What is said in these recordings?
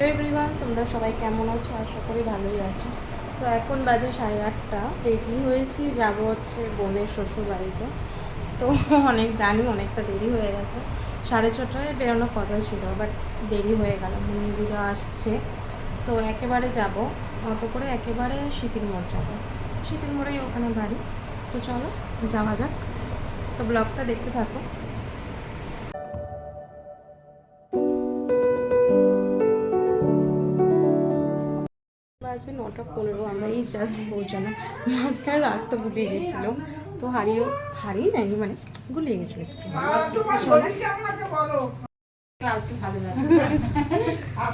Everyone, তোমরা সবাই কেমন আছো? আশা করি ভালোই আছো। তো এখন বাজে 8:30, রেডি হয়েছি, যাব হচ্ছে বোনের শ্বশুর বাড়িতে। তো অনেকটা দেরি হয়ে গেছে। 6:30টায় বেরোনোর কথা ছিল, বাট দেরি হয়ে গেল, মুন্নিদিরা আসছে। তো একেবারে যাব অটো করে, একেবারে শীতির মোড় যাবো। শীতির মোড়েই ওখানে বাড়ি। তো চলো যাওয়া যাক। তো ব্লগটা দেখতে থাকো। আছে 9:15, আমরা এই জাস্ট পৌঁছালাম। মাঝখানে রাস্তা গুলিয়ে গেছিলো, তো হারিয়ে যায়নি, মানে গুলিয়ে গেছিলো একটু।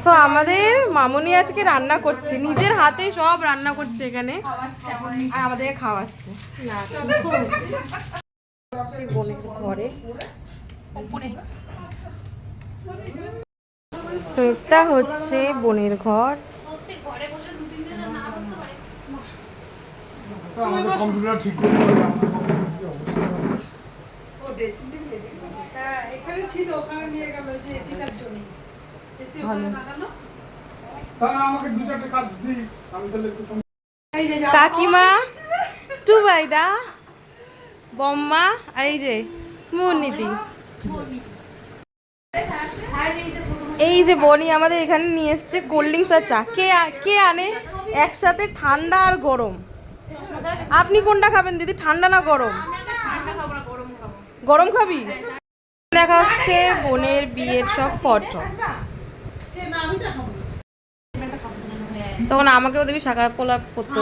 তো আমাদের মামনি আজকে রান্না করছে, নিজের হাতে সব রান্না করছে এখানে, আর আমাদেরকে খাওয়াচ্ছে। বোনের ঘরে উপরে, তো এটা হচ্ছে বোনের ঘর। কম্পিউটার ঠিক করে এখানে ছিল, ওখানে নিয়ে গেল যে এসিটার জন্য। এসি ওখানে লাগানো। তাহলে আমাকে দু চারটে কাজ দিই, আমি তাহলে একটু কাকিমা, টুবাইদা, বম্মা, আর এই যে মুন্নিদি। এই যে বনি আমাদের এখানে নিয়ে এসছে কোল্ড ড্রিঙ্কস আর চা। কে আনে একসাথে ঠান্ডা আর গরম? আপনি কোনটা খাবেন দিদি, ঠান্ডা না গরম? গরম খাবি? দেখা হচ্ছে বোনের বিয়ের সব ফটো। তখন আমাকেও দেখবি শাখা পোলা করতো।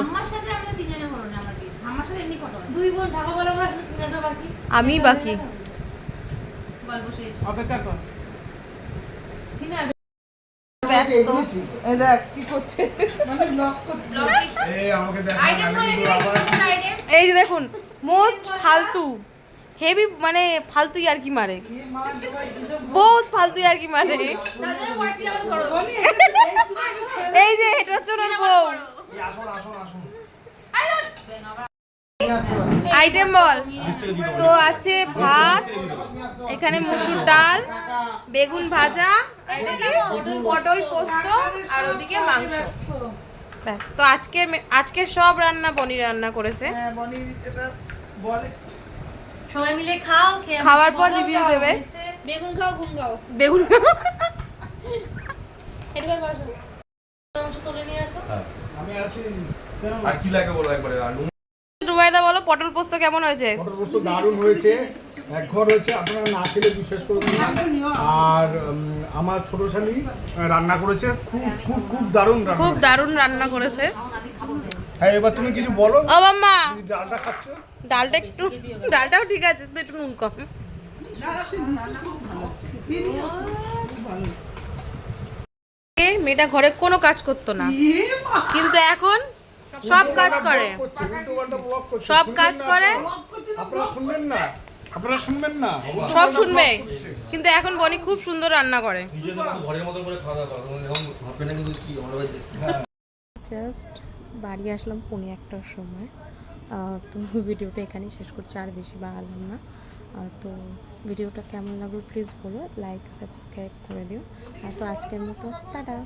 আমি বাকি অপেক্ষা কর। এই যে দেখুন, মোস্ট ফালতু, হেভি, মানে ফালতু আর কি মারে, বহুত ফালতু আর কি মারে। এই যে এটা হচ্ছে ওনার বউ। আইটেম বল। তো আছে ভাত, এখানে মসুর ডাল, বেগুন ভাজা, পটল পোস্ত, আর ওদিকে মাংস। ব্যাস। তো আজকে সব রান্না বনি রান্না করেছে। সবাই মিলে খাও, খাওয়ার পর রিভিউ দেবে। বেগুন খাও, গুম খাও, বেগুন এটাই বসো, মাংস তুলে নিয়ে আসো। আমি আছি। আর কি লাগে বলো একবারে। রুবাইদা বলো, পটল পোস্ত কেমন হয়েছে? পটল পোস্ত দারুণ হয়েছে, এক ঘর হয়েছে, আপনারা না খেলে বিশ্বাস করবেন না। আর আমার ছোট শালি রান্না করেছে, খুব খুব খুব দারুণ রান্না। খুব দারুণ রান্না করেছে। হ্যাঁ, এবার তুমি কিছু বলো। ও মাম্মা, ডালটা খাচ্ছ? ডালটাও ঠিক আছে, শুধু একটু নুন কম। মেয়েটা ঘরে কোনো কাজ করতো না, কিন্তু এখন সব কাজ করে, সব কাজ করে। আপনারা শুনবেন না, আপনারা শুনবেন না, সব শুনবে, কিন্তু এখন বনি খুব সুন্দর রান্না করে। ঘরের মতো করে খাওয়া দাওয়া করো, এখন ভাববে না কিন্তু কি আমরা জাস্ট বাড়ি আসলাম 1:15টার সময়। তো ভিডিওটা এখানেই শেষ করছি, আর বেশি বাড়ালাম না। তো ভিডিওটা কেমন লাগলো প্লিজ বলো, লাইক সাবস্ক্রাইব করে দিও। তো আজকের মতো টাটা।